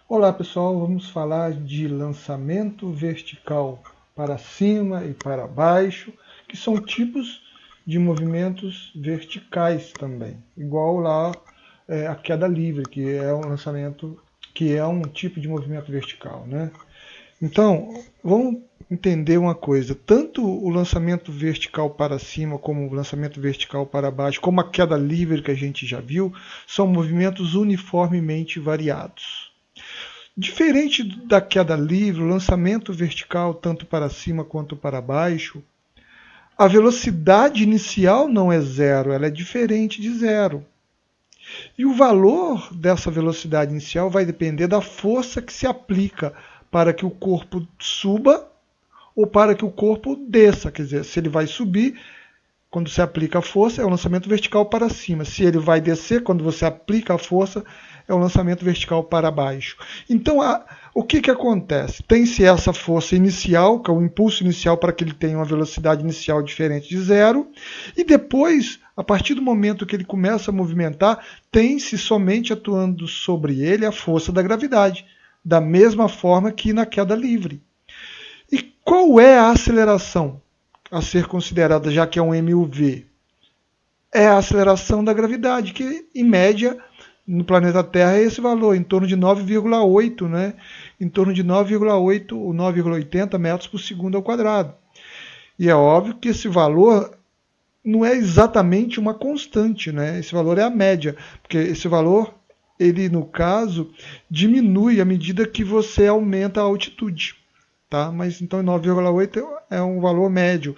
Olá pessoal, vamos falar de lançamento vertical para cima e para baixo, que são tipos de movimentos verticais também, igual lá a queda livre, que é um lançamento, que é um tipo de movimento vertical, né? Então, vamos entender uma coisa, tanto o lançamento vertical para cima, como o lançamento vertical para baixo, como a queda livre que a gente já viu, são movimentos uniformemente variados. Diferente da queda livre, o lançamento vertical, tanto para cima quanto para baixo, a velocidade inicial não é zero, ela é diferente de zero. E o valor dessa velocidade inicial vai depender da força que se aplica para que o corpo suba ou para que o corpo desça. Quer dizer, se ele vai subir, quando você aplica a força, é o lançamento vertical para cima. Se ele vai descer, quando você aplica a força, é o lançamento vertical para baixo. Então, o que acontece? Tem-se essa força inicial, que é o impulso inicial para que ele tenha uma velocidade inicial diferente de zero, e depois, a partir do momento que ele começa a movimentar, tem-se somente atuando sobre ele a força da gravidade, da mesma forma que na queda livre. E qual é a aceleração a ser considerada, já que é um MUV? É a aceleração da gravidade, que em média no planeta Terra é esse valor, em torno de 9,8, né? Em torno de 9,8 ou 9,80 metros por segundo ao quadrado. E é óbvio que esse valor não é exatamente uma constante, né? Esse valor é a média, porque esse valor, ele no caso, diminui à medida que você aumenta a altitude. Tá? Mas então 9,8 é um valor médio.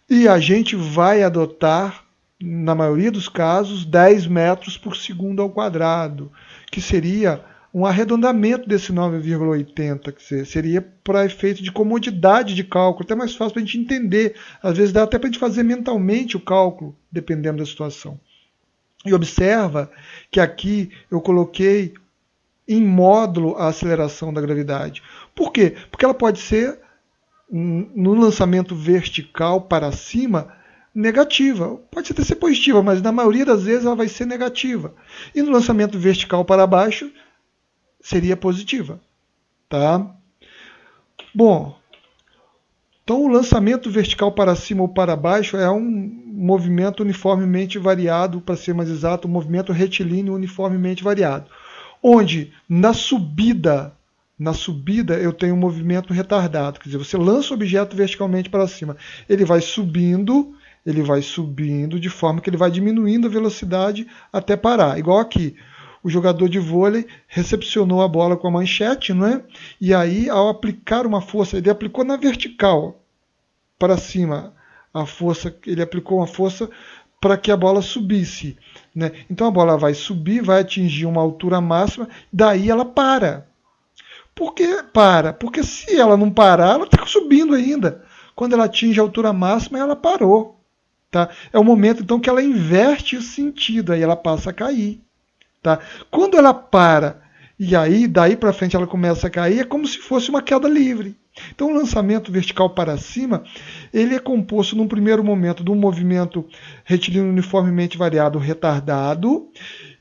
E a gente vai adotar, na maioria dos casos, 10 metros por segundo ao quadrado, que seria um arredondamento desse 9,80, que seria para efeito de comodidade de cálculo, até mais fácil para a gente entender. Às vezes dá até para a gente fazer mentalmente o cálculo, dependendo da situação. E observa que aqui eu coloquei em módulo a aceleração da gravidade. Por quê? Porque ela pode ser, no lançamento vertical para cima, negativa. Pode até ser positiva, mas na maioria das vezes ela vai ser negativa. E no lançamento vertical para baixo, seria positiva. Tá? Bom, então o lançamento vertical para cima ou para baixo é um movimento uniformemente variado, para ser mais exato, um movimento retilíneo uniformemente variado. Onde na subida eu tenho um movimento retardado, quer dizer, você lança o objeto verticalmente para cima, ele vai subindo de forma que ele vai diminuindo a velocidade até parar, igual aqui. O jogador de vôlei recepcionou a bola com a manchete, não é? E aí, ao aplicar uma força, ele aplicou na vertical para cima, ele aplicou uma força para que a bola subisse. Né? Então a bola vai subir, vai atingir uma altura máxima, daí ela para. Por que para? Porque se ela não parar, ela está subindo ainda. Quando ela atinge a altura máxima, ela parou. Tá? É o momento então que ela inverte o sentido, aí ela passa a cair. Tá? Quando ela para e aí daí para frente ela começa a cair, é como se fosse uma queda livre. Então o lançamento vertical para cima, ele é composto num primeiro momento de um movimento retilíneo uniformemente variado retardado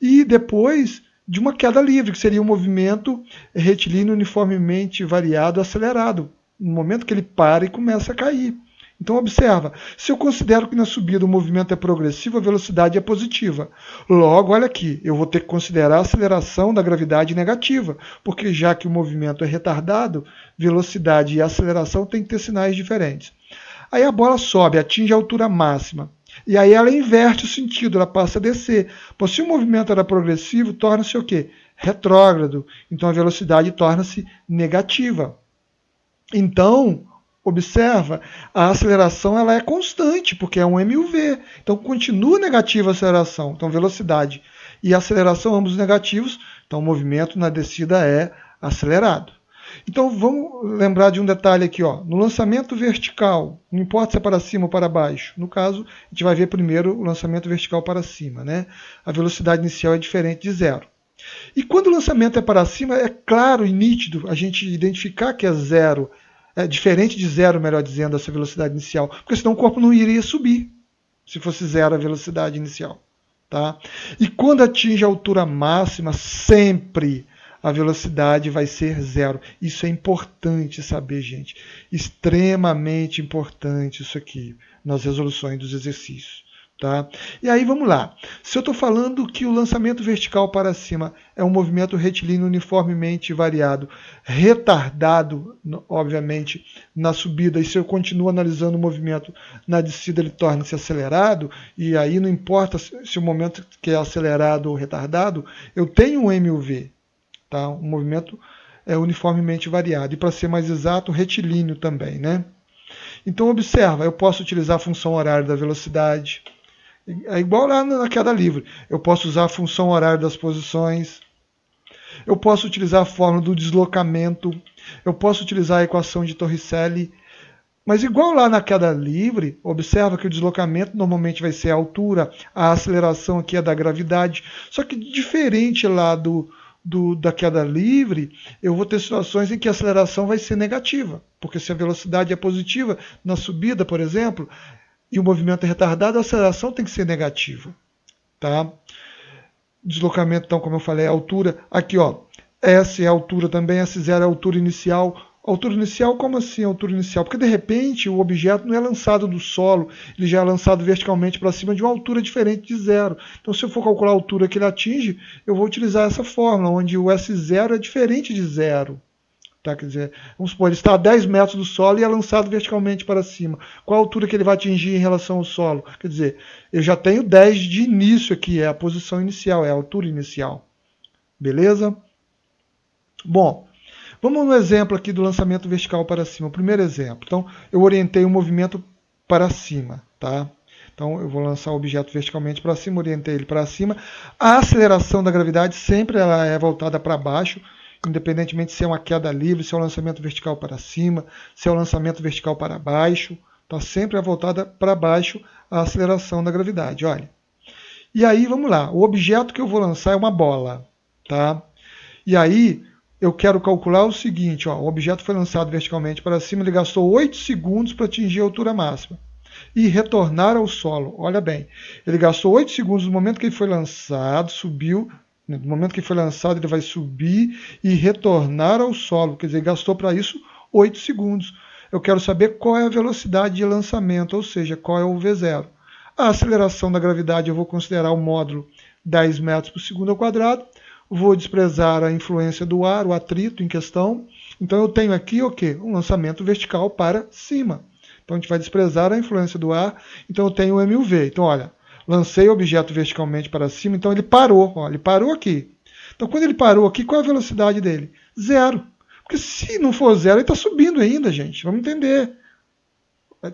e depois de uma queda livre, que seria um movimento retilíneo uniformemente variado acelerado, no momento que ele para e começa a cair. Então observa, se eu considero que na subida o movimento é progressivo, a velocidade é positiva. Logo, olha aqui, eu vou ter que considerar a aceleração da gravidade negativa, porque já que o movimento é retardado, velocidade e aceleração têm que ter sinais diferentes. Aí a bola sobe, atinge a altura máxima. E aí ela inverte o sentido, ela passa a descer. Pois se o movimento era progressivo, torna-se o quê? Retrógrado. Então a velocidade torna-se negativa. Então, observa, a aceleração ela é constante, porque é um MUV. Então, continua negativa a aceleração. Então, velocidade e aceleração, ambos negativos. Então, o movimento na descida é acelerado. Então, vamos lembrar de um detalhe aqui. Ó. No lançamento vertical, não importa se é para cima ou para baixo. No caso, a gente vai ver primeiro o lançamento vertical para cima. Né? A velocidade inicial é diferente de zero. E quando o lançamento é para cima, é claro e nítido a gente identificar que é zero, é diferente de zero, melhor dizendo, essa velocidade inicial, porque senão o corpo não iria subir, se fosse zero a velocidade inicial. Tá? E quando atinge a altura máxima, sempre a velocidade vai ser zero. Isso é importante saber, gente. Extremamente importante isso aqui nas resoluções dos exercícios. Tá? E aí vamos lá. Se eu estou falando que o lançamento vertical para cima é um movimento retilíneo uniformemente variado, retardado, obviamente, na subida, e se eu continuo analisando o movimento na descida, ele torna-se acelerado, e aí não importa se o momento que é acelerado ou retardado, eu tenho um MUV, tá? Um movimento uniformemente variado. E para ser mais exato, retilíneo também, né? Então observa, eu posso utilizar a função horária da velocidade. É igual lá na queda livre. Eu posso usar a função horária das posições. Eu posso utilizar a fórmula do deslocamento. Eu posso utilizar a equação de Torricelli. Mas igual lá na queda livre, observa que o deslocamento normalmente vai ser a altura, a aceleração aqui é da gravidade. Só que diferente lá da queda livre, eu vou ter situações em que a aceleração vai ser negativa. Porque se a velocidade é positiva, na subida, por exemplo, e o movimento é retardado, a aceleração tem que ser negativa. Tá? Deslocamento, então, como eu falei, a altura. Aqui, ó, S é a altura também, S0 é a altura inicial. Altura inicial, como assim altura inicial? Porque, de repente, o objeto não é lançado do solo, ele já é lançado verticalmente para cima de uma altura diferente de zero. Então, se eu for calcular a altura que ele atinge, eu vou utilizar essa fórmula, onde o S0 é diferente de zero. Tá? Quer dizer, vamos supor, ele está a 10 metros do solo e é lançado verticalmente para cima. Qual a altura que ele vai atingir em relação ao solo? Quer dizer, eu já tenho 10 de início aqui, é a posição inicial, é a altura inicial. Beleza? Bom, vamos no exemplo aqui do lançamento vertical para cima. O primeiro exemplo. Então, eu orientei o movimento para cima. Tá? Então, eu vou lançar o objeto verticalmente para cima, orientei ele para cima. A aceleração da gravidade sempre ela é voltada para baixo, independentemente se é uma queda livre, se é um lançamento vertical para cima, se é um lançamento vertical para baixo, tá sempre voltada para baixo a aceleração da gravidade, olha. E aí, vamos lá, o objeto que eu vou lançar é uma bola, tá? E aí, eu quero calcular o seguinte, ó, o objeto foi lançado verticalmente para cima, ele gastou 8 segundos para atingir a altura máxima e retornar ao solo, olha bem, ele gastou 8 segundos no momento que ele foi lançado, subiu. No momento que foi lançado, ele vai subir e retornar ao solo. Quer dizer, gastou para isso 8 segundos. Eu quero saber qual é a velocidade de lançamento, ou seja, qual é o V0. A aceleração da gravidade eu vou considerar o módulo 10 metros por segundo ao quadrado. Vou desprezar a influência do ar, o atrito em questão. Então eu tenho aqui o quê? Um lançamento vertical para cima. Então a gente vai desprezar a influência do ar. Então eu tenho o MUV. Então olha, lancei o objeto verticalmente para cima, então ele parou. Ó, ele parou aqui. Então, quando ele parou aqui, qual é a velocidade dele? Zero. Porque se não for zero, ele está subindo ainda, gente. Vamos entender.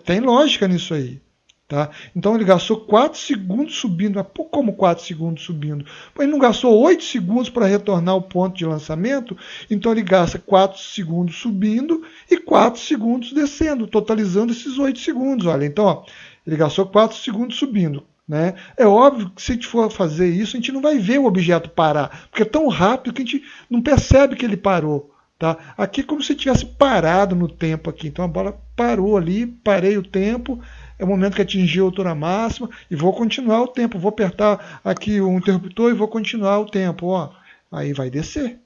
Tem lógica nisso aí. Tá? Então, ele gastou 4 segundos subindo. Como 4 segundos subindo? Ele não gastou 8 segundos para retornar ao ponto de lançamento, então ele gasta 4 segundos subindo e 4 segundos descendo, totalizando esses 8 segundos. Olha, então, ó, ele gastou 4 segundos subindo. Né? É óbvio que se a gente for fazer isso, a gente não vai ver o objeto parar, porque é tão rápido que a gente não percebe que ele parou. Tá? Aqui é como se tivesse parado no tempo aqui. Então a bola parou ali, parei o tempo, é o momento que atingiu a altura máxima e vou continuar o tempo. Vou apertar aqui o interruptor e vou continuar o tempo. Ó, aí vai descer.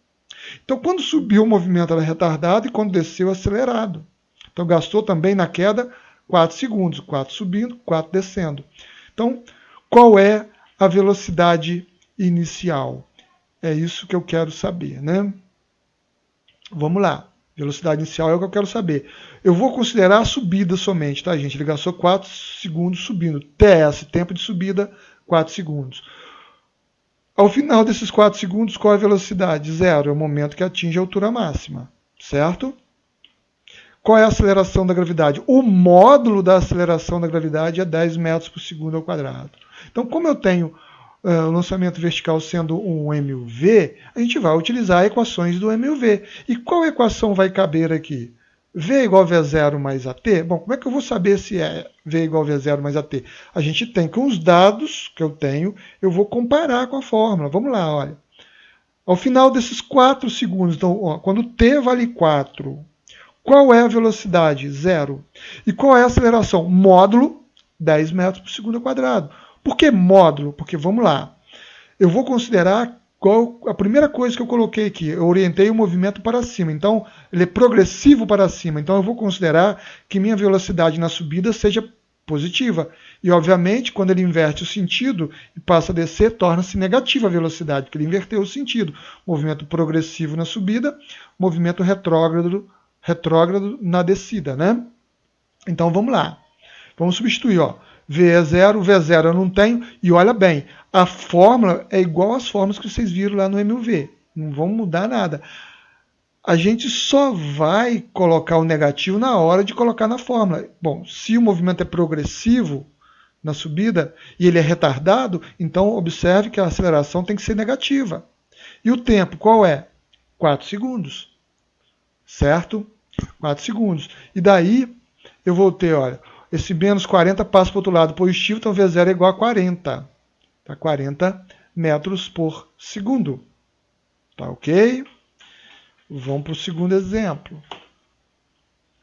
Então quando subiu o movimento era retardado e quando desceu acelerado. Então gastou também na queda 4 segundos, 4 subindo, 4 descendo. Então, qual é a velocidade inicial? É isso que eu quero saber, né? Vamos lá. Velocidade inicial é o que eu quero saber. Eu vou considerar a subida somente, tá, gente? Ele gastou 4 segundos subindo. TS, tempo de subida, 4 segundos. Ao final desses 4 segundos, qual é a velocidade? Zero. É o momento que atinge a altura máxima, certo? Qual é a aceleração da gravidade? O módulo da aceleração da gravidade é 10 metros por segundo ao quadrado. Então, como eu tenho o lançamento vertical sendo um MUV, a gente vai utilizar equações do MUV. E qual equação vai caber aqui? V igual a V0 mais AT? Bom, como é que eu vou saber se é V igual a V0 mais AT? A gente tem com os dados que eu tenho, eu vou comparar com a fórmula. Vamos lá, olha. Ao final desses 4 segundos, então, ó, quando T vale 4, qual é a velocidade? Zero. E qual é a aceleração? Módulo 10 metros por segundo ao quadrado. Por que módulo? Porque, vamos lá, eu vou considerar a primeira coisa que eu coloquei aqui, eu orientei o movimento para cima, então ele é progressivo para cima, então eu vou considerar que minha velocidade na subida seja positiva. E obviamente, quando ele inverte o sentido e passa a descer, torna-se negativa a velocidade, porque ele inverteu o sentido. Movimento progressivo na subida, movimento retrógrado na descida, né? Então vamos lá. Vamos substituir, ó. V é 0, V0 eu não tenho. E olha bem, a fórmula é igual às fórmulas que vocês viram lá no MUV. Não vamos mudar nada. A gente só vai colocar o negativo na hora de colocar na fórmula. Bom, se o movimento é progressivo na subida e ele é retardado, então observe que a aceleração tem que ser negativa. E o tempo qual é? 4 segundos. Certo? 4 segundos. E daí eu vou ter, olha, esse menos 40 passa para o outro lado positivo, então V0 é igual a 40. Tá? 40 metros por segundo. Tá ok? Vamos para o segundo exemplo.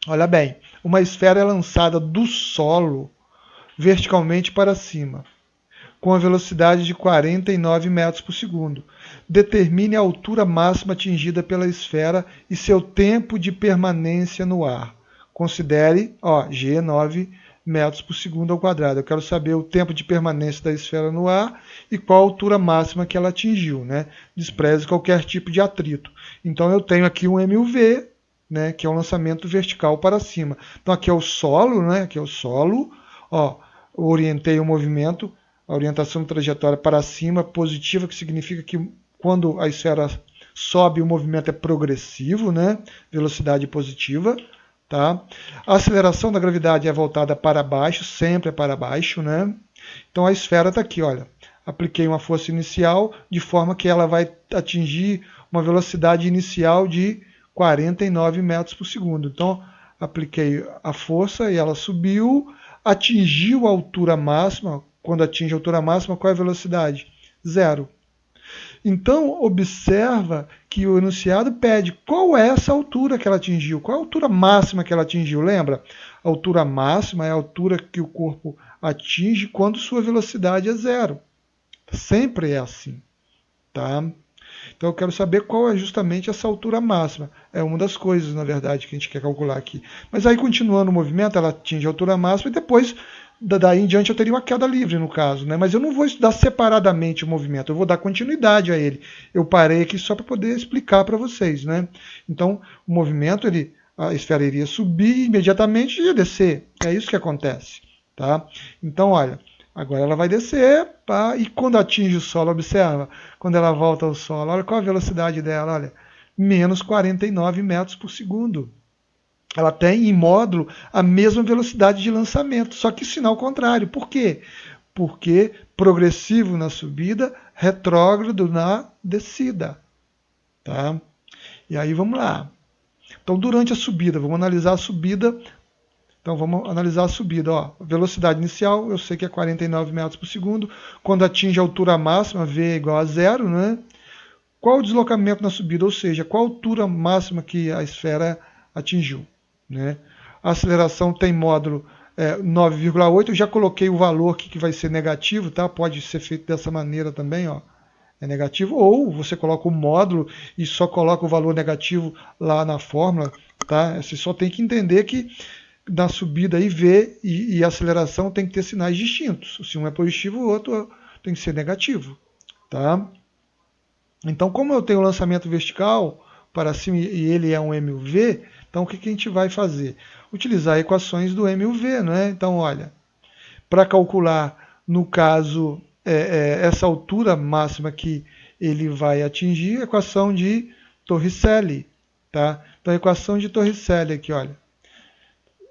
Olha bem, uma esfera é lançada do solo verticalmente para cima, com a velocidade de 49 metros por segundo. Determine a altura máxima atingida pela esfera e seu tempo de permanência no ar. Considere, G 9 metros por segundo ao quadrado. Eu quero saber o tempo de permanência da esfera no ar e qual a altura máxima que ela atingiu, né? Despreze qualquer tipo de atrito. Então eu tenho aqui um MUV, né, que é um lançamento vertical para cima. Então aqui é o solo, né? Aqui é o solo. Eu orientei o movimento, a orientação de trajetória para cima, positiva, que significa que quando a esfera sobe, o movimento é progressivo, né? Velocidade positiva. Tá? A aceleração da gravidade é voltada para baixo, sempre é para baixo, né? Então a esfera está aqui, olha. Apliquei uma força inicial de forma que ela vai atingir uma velocidade inicial de 49 metros por segundo. Então apliquei a força e ela subiu, atingiu a altura máxima. Quando atinge a altura máxima, qual é a velocidade? 0. Então, observa que o enunciado pede qual é essa altura que ela atingiu, qual é a altura máxima que ela atingiu. Lembra? A altura máxima é a altura que o corpo atinge quando sua velocidade é 0. Sempre é assim. Tá? Então, eu quero saber qual é justamente essa altura máxima. É uma das coisas, na verdade, que a gente quer calcular aqui. Mas aí, continuando o movimento, ela atinge a altura máxima e depois daí em diante eu teria uma queda livre no caso, né? Mas eu não vou estudar separadamente o movimento, eu vou dar continuidade a ele. Eu parei aqui só para poder explicar para vocês, né? Então, o movimento, a esfera iria subir imediatamente e ia descer. É isso que acontece, tá? Então, olha, agora ela vai descer, pá, e quando atinge o solo, observa, quando ela volta ao solo, olha qual a velocidade dela, olha, menos 49 metros por segundo. Ela tem em módulo a mesma velocidade de lançamento, só que sinal contrário. Por quê? Porque progressivo na subida, retrógrado na descida. Tá? E aí vamos lá. Então, durante a subida, vamos analisar a subida. Então, vamos analisar a subida. Ó, velocidade inicial, eu sei que é 49 metros por segundo. Quando atinge a altura máxima, V é igual a 0, né? Qual o deslocamento na subida? Ou seja, qual a altura máxima que a esfera atingiu? Né? A aceleração tem módulo 9,8. Eu já coloquei o valor aqui que vai ser negativo, tá? Pode ser feito dessa maneira também, ó. É negativo, ou você coloca o módulo e só coloca o valor negativo lá na fórmula, tá? Você só tem que entender que na subida aí V e aceleração tem que ter sinais distintos. Se um é positivo, o outro tem que ser negativo, tá? Então, como eu tenho o lançamento vertical para cima e ele é um MUV, então o que a gente vai fazer? Utilizar equações do MUV, não é? Então, olha, para calcular, no caso, essa altura máxima que ele vai atingir, equação de Torricelli, tá? Então, a equação de Torricelli aqui, olha,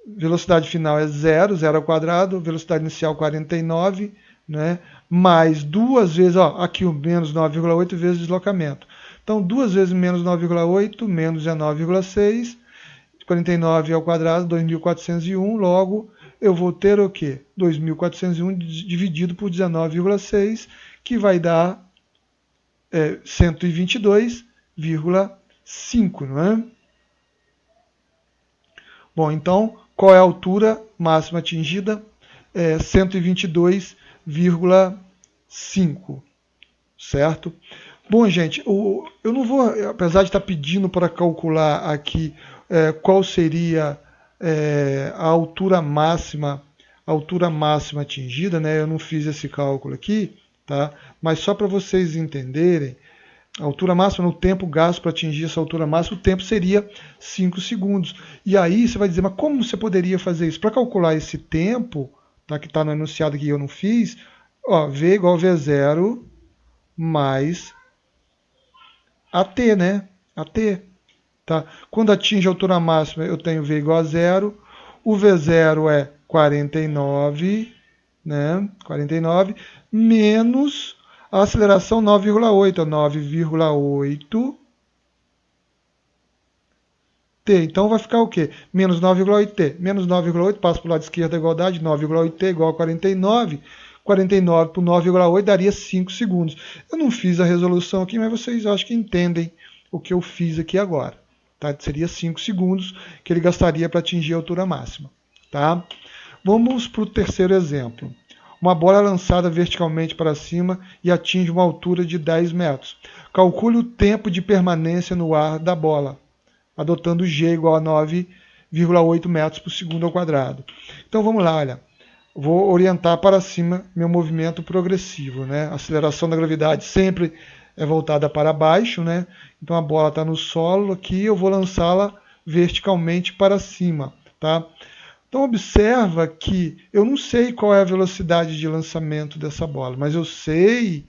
velocidade final é 0, 0 ao quadrado, velocidade inicial 49, né? Mais duas vezes, aqui o menos 9,8 vezes deslocamento. Então, 2 vezes menos 9,8, menos 19,6, 49 ao quadrado, 2.401, logo eu vou ter o quê? 2.401 dividido por 19,6, que vai dar 122,5, não é? Bom, então, qual é a altura máxima atingida? 122,5, certo? Bom, gente, eu não vou, apesar de estar pedindo para calcular aqui qual seria a altura máxima atingida, né? Eu não fiz esse cálculo aqui, tá? Mas só para vocês entenderem, a altura máxima, no tempo gasto para atingir essa altura máxima, o tempo seria 5 segundos. E aí você vai dizer, mas como você poderia fazer isso? Para calcular esse tempo, tá, que está no enunciado que eu não fiz, ó, V igual a V0 mais AT, né? AT. Tá? Quando atinge a altura máxima, eu tenho V igual a zero. O V0 é 49, né? 49, menos a aceleração 9,8. 9,8 T. Então vai ficar o quê? Menos 9,8 T. Menos 9,8, passa para o lado esquerdo da igualdade, 9,8 T igual a 49. 49 por 9,8 daria 5 segundos. Eu não fiz a resolução aqui, mas vocês acho que entendem o que eu fiz aqui agora. Tá? Seria 5 segundos que ele gastaria para atingir a altura máxima. Tá? Vamos para o terceiro exemplo. Uma bola é lançada verticalmente para cima e atinge uma altura de 10 metros. Calcule o tempo de permanência no ar da bola, adotando G igual a 9,8 metros por segundo ao quadrado. Então vamos lá, olha. Vou orientar para cima meu movimento progressivo, né? A aceleração da gravidade sempre é voltada para baixo, né? Então a bola está no solo aqui, eu vou lançá-la verticalmente para cima, tá? Então observa que eu não sei qual é a velocidade de lançamento dessa bola, mas eu sei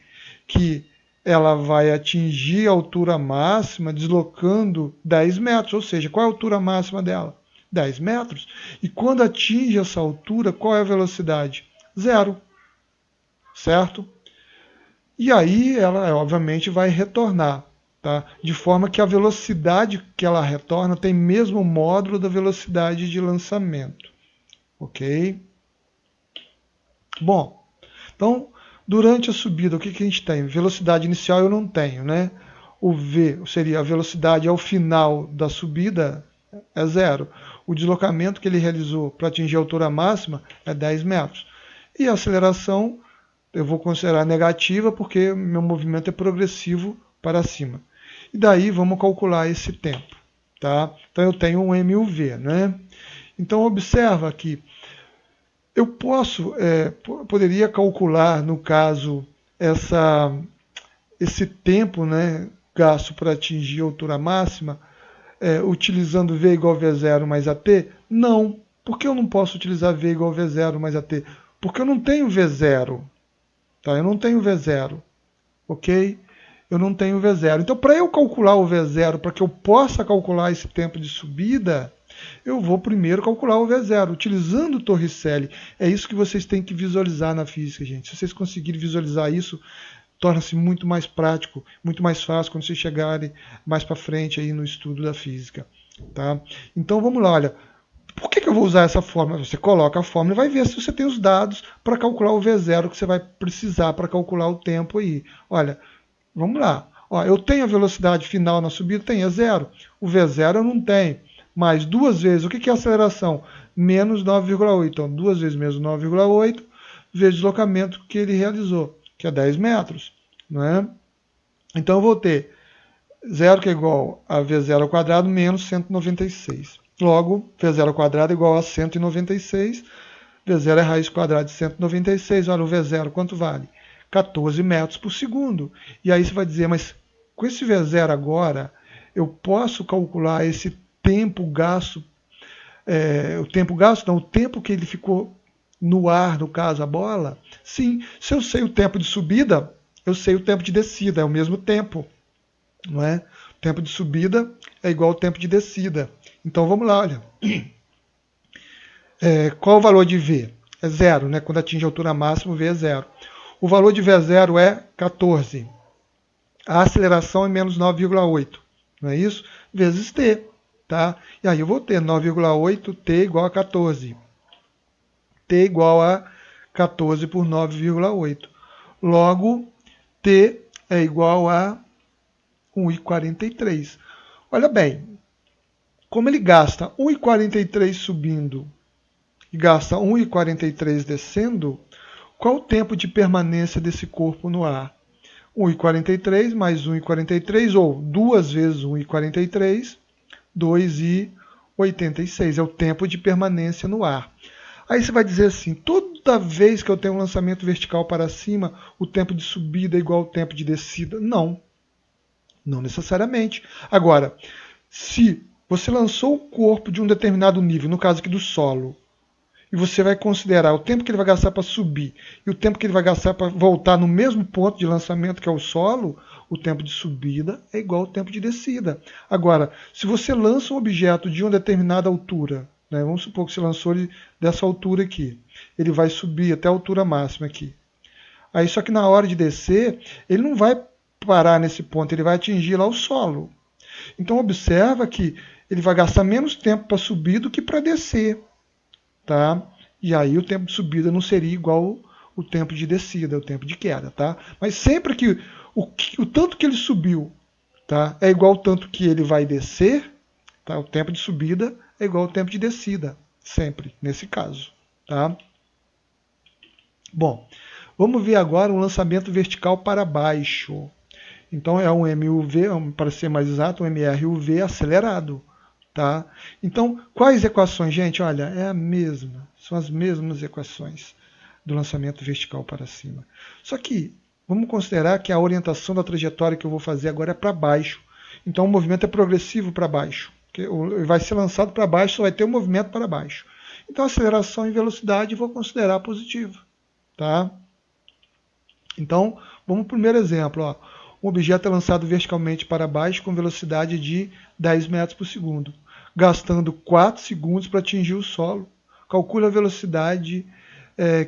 que ela vai atingir a altura máxima deslocando 10 metros, ou seja, qual é a altura máxima dela? 10 metros. E quando atinge essa altura, qual é a velocidade? Zero, certo? E aí ela, obviamente, vai retornar, tá? De forma que a velocidade que ela retorna tem mesmo módulo da velocidade de lançamento, ok? Bom, então, durante a subida, o que a gente tem? Velocidade inicial eu não tenho, né? O V seria a velocidade ao final da subida, é zero. O deslocamento que ele realizou para atingir a altura máxima é 10 metros. E a aceleração eu vou considerar negativa porque meu movimento é progressivo para cima. E daí vamos calcular esse tempo. Tá? Então eu tenho um MUV. Né? Então observa que eu poderia calcular, no caso, esse tempo, né, gasto para atingir a altura máxima, utilizando V igual a V0 mais AT? Não. Por que eu não posso utilizar V igual a V0 mais AT? Porque eu não tenho V0. Tá? Eu não tenho V0. Ok? Eu não tenho V0. Então, para eu calcular o V0, para que eu possa calcular esse tempo de subida, eu vou primeiro calcular o V0, utilizando o Torricelli. É isso que vocês têm que visualizar na física, gente. Se vocês conseguirem visualizar isso, torna-se muito mais prático, muito mais fácil quando vocês chegarem mais para frente aí no estudo da física. Tá? Então vamos lá, olha. Por que eu vou usar essa fórmula? Você coloca a fórmula e vai ver se você tem os dados para calcular o V0 que você vai precisar para calcular o tempo aí. Olha, vamos lá. Ó, eu tenho a velocidade final na subida? Tem, é zero. O V0 eu não tenho. Mais duas vezes, o que é a aceleração? Menos 9,8. Então, duas vezes menos 9,8 vezes o deslocamento que ele realizou, que é 10 metros. Não é? Então, eu vou ter 0, que é igual a V0 ao quadrado, menos 196. Logo, V0 ao quadrado é igual a 196. V0 é raiz quadrada de 196. Olha, o V0 quanto vale? 14 metros por segundo. E aí você vai dizer, mas com esse V0 agora, eu posso calcular esse tempo gasto, o tempo que ele ficou no ar, no caso, a bola? Sim, se eu sei o tempo de subida, eu sei o tempo de descida, é o mesmo tempo. Não é? O tempo de subida é igual ao tempo de descida. Então vamos lá, olha. Qual o valor de V? É zero, né? Quando atinge a altura máxima, o V é zero. O valor de V0 é 14. A aceleração é menos 9,8. Não é isso? Vezes T. Tá? E aí eu vou ter 9,8 T igual a 14. T igual a 14 por 9,8. Logo, T é igual a 1,43. Olha bem, como ele gasta 1,43 subindo e gasta 1,43 descendo, qual o tempo de permanência desse corpo no ar? 1,43 mais 1,43, ou 2 vezes 1,43, 2,86. É o tempo de permanência no ar. Aí você vai dizer assim, toda vez que eu tenho um lançamento vertical para cima, o tempo de subida é igual ao tempo de descida? Não, não necessariamente. Agora, se você lançou o corpo de um determinado nível, no caso aqui do solo, e você vai considerar o tempo que ele vai gastar para subir e o tempo que ele vai gastar para voltar no mesmo ponto de lançamento que é o solo, o tempo de subida é igual ao tempo de descida. Agora, se você lança um objeto de uma determinada altura, né, vamos supor que você lançou ele dessa altura aqui, ele vai subir até a altura máxima aqui. Aí só que na hora de descer, ele não vai parar nesse ponto, ele vai atingir lá o solo. Então observa que ele vai gastar menos tempo para subir do que para descer. Tá? E aí o tempo de subida não seria igual o tempo de descida, o tempo de queda. Tá? Mas sempre que o tanto que ele subiu, tá, é igual ao tanto que ele vai descer, tá? O tempo de subida é igual ao tempo de descida, sempre, nesse caso. Tá? Bom, vamos ver agora um lançamento vertical para baixo. Então é um MUV, para ser mais exato, um MRUV acelerado. Tá? Então, quais equações, gente? Olha, é a mesma, são as mesmas equações do lançamento vertical para cima. Só que vamos considerar que a orientação da trajetória que eu vou fazer agora é para baixo. Então o movimento é progressivo para baixo. Vai ser lançado para baixo, só vai ter um movimento para baixo. Então aceleração e velocidade eu vou considerar positivo. Tá? Então, vamos para o primeiro exemplo. Ó. Um objeto é lançado verticalmente para baixo com velocidade de 10 metros por segundo, gastando 4 segundos para atingir o solo. Calcule a velocidade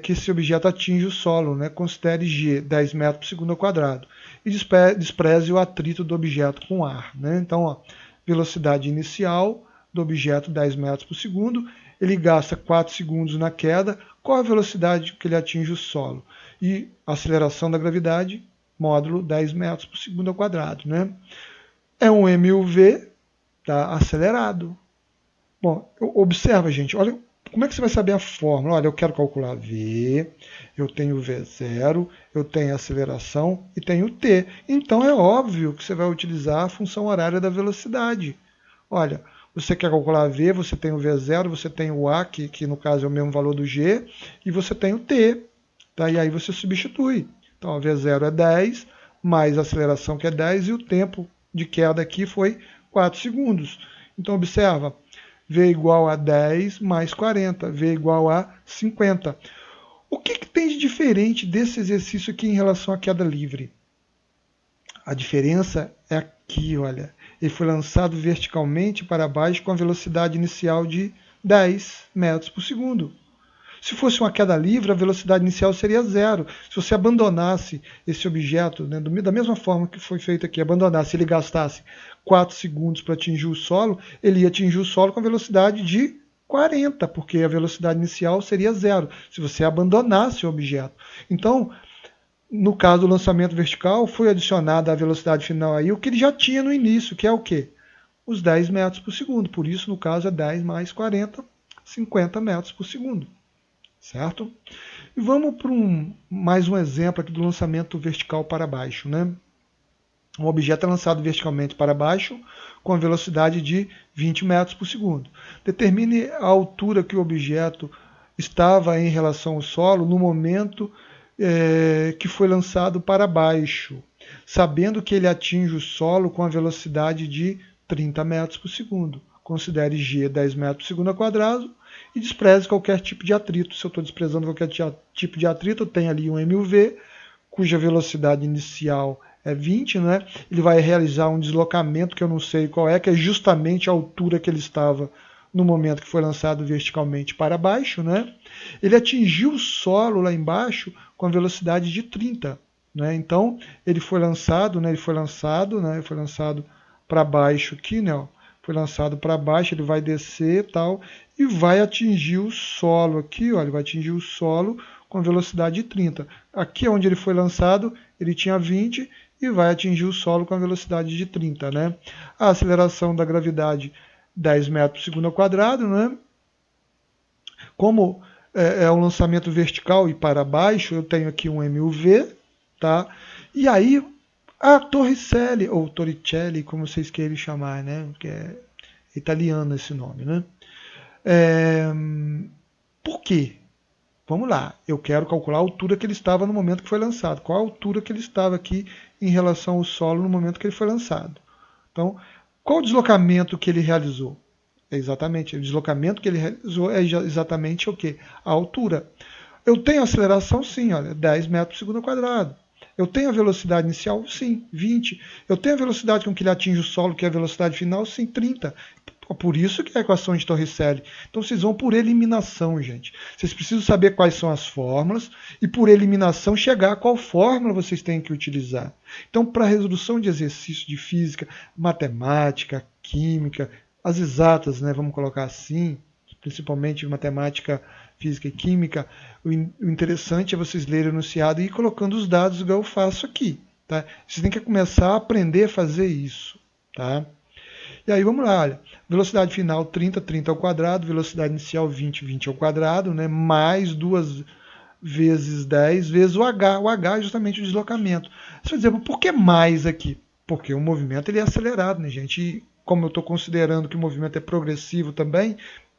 que esse objeto atinge o solo, né? Considere g, 10 metros por segundo ao quadrado, e despreze o atrito do objeto com o ar. Né? Então, ó, velocidade inicial do objeto, 10 metros por segundo, ele gasta 4 segundos na queda, qual a velocidade que ele atinge o solo? E a aceleração da gravidade, módulo 10 metros por segundo ao quadrado. Né? É um MUV, tá, acelerado. Bom, observa, gente, olha como é que você vai saber a fórmula. Olha, eu quero calcular V, eu tenho V0, eu tenho aceleração e tenho T. Então é óbvio que você vai utilizar a função horária da velocidade. Olha, você quer calcular V, você tem o V0, você tem o A, que no caso é o mesmo valor do G, e você tem o T. Tá? E aí você substitui. Então, o V0 é 10, mais a aceleração que é 10, e o tempo de queda aqui foi 4 segundos. Então, observa, V igual a 10 mais 40, V igual a 50. O que tem de diferente desse exercício aqui em relação à queda livre? A diferença é aqui, olha. Ele foi lançado verticalmente para baixo com a velocidade inicial de 10 metros por segundo. Se fosse uma queda livre, a velocidade inicial seria zero. Se você abandonasse esse objeto, né, da mesma forma que foi feito aqui, abandonasse, ele gastasse 4 segundos para atingir o solo, ele ia atingir o solo com a velocidade de 40, porque a velocidade inicial seria zero, se você abandonasse o objeto. Então, no caso do lançamento vertical, foi adicionada à velocidade final aí o que ele já tinha no início, que é o quê? Os 10 metros por segundo. Por isso, no caso, é 10 mais 40, 50 metros por segundo. Certo? E vamos para mais um exemplo aqui do lançamento vertical para baixo. Né? Um objeto é lançado verticalmente para baixo com a velocidade de 20 metros por segundo. Determine a altura que o objeto estava em relação ao solo no momento que foi lançado para baixo, sabendo que ele atinge o solo com a velocidade de 30 metros por segundo. Considere g 10 metros por segundo ao quadrado e despreze qualquer tipo de atrito. Se eu estou desprezando qualquer tipo de atrito, eu tenho ali um MUV, cuja velocidade inicial é 20, né? Ele vai realizar um deslocamento que eu não sei qual é, que é justamente a altura que ele estava no momento que foi lançado verticalmente para baixo. Né? Ele atingiu o solo lá embaixo com a velocidade de 30. Né? Então, ele foi lançado para baixo aqui, né? Foi lançado para baixo, ele vai descer tal, e vai atingir o solo aqui, olha, vai atingir o solo com velocidade de 30. Aqui onde ele foi lançado, ele tinha 20 e vai atingir o solo com a velocidade de 30. Né? A aceleração da gravidade, 10 metros por segundo ao quadrado. Né? Como é um lançamento vertical e para baixo, eu tenho aqui um MUV, tá? E aí A Torricelli, ou Torricelli, como vocês queiram chamar, né? Que é italiano esse nome, né? É, por quê? Vamos lá, eu quero calcular a altura que ele estava no momento que foi lançado. Qual a altura que ele estava aqui em relação ao solo no momento que ele foi lançado? Então, qual o deslocamento que ele realizou? É exatamente, o deslocamento que ele realizou é exatamente o quê? A altura. Eu tenho aceleração? Sim, olha, 10 metros por segundo ao quadrado. Eu tenho a velocidade inicial? Sim, 20. Eu tenho a velocidade com que ele atinge o solo, que é a velocidade final? Sim, 30. Por isso que é a equação de Torricelli. Então vocês vão por eliminação, gente. Vocês precisam saber quais são as fórmulas e por eliminação chegar a qual fórmula vocês têm que utilizar. Então, para a resolução de exercícios de física, matemática, química, as exatas, né, vamos colocar assim, principalmente matemática, física e química, o interessante é vocês lerem o enunciado e ir colocando os dados igual eu faço aqui. Tá? Vocês têm que começar a aprender a fazer isso. Tá? E aí vamos lá, olha, velocidade final 30, 30 ao quadrado, velocidade inicial 20, 20 ao quadrado, né, mais 2 vezes 10 vezes o h. O h é justamente o deslocamento. Você vai dizer, por que mais aqui? Porque o movimento ele é acelerado, né, gente? E como eu estou considerando que o movimento é progressivo também,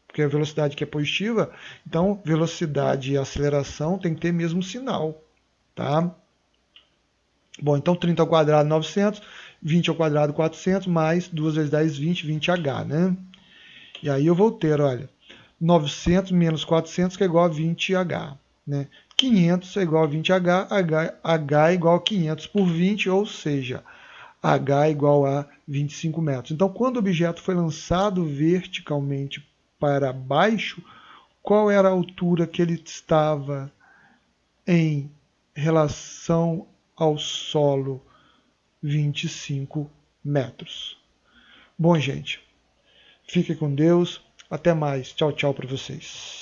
porque a velocidade que é positiva, então velocidade e aceleração tem que ter mesmo sinal, tá? Bom, então 30 ao quadrado 900, 20 ao quadrado 400, mais 2 vezes 10, 20, 20h, né? E aí eu vou ter, olha, 900 menos 400 que é igual a 20h, né? 500 é igual a 20h, h é igual a 500 por 20, ou seja, h é igual a 25 metros. Então, quando o objeto foi lançado verticalmente para baixo, qual era a altura que ele estava em relação ao solo? 25 metros. Bom, gente, fique com Deus. Até mais. Tchau, tchau para vocês.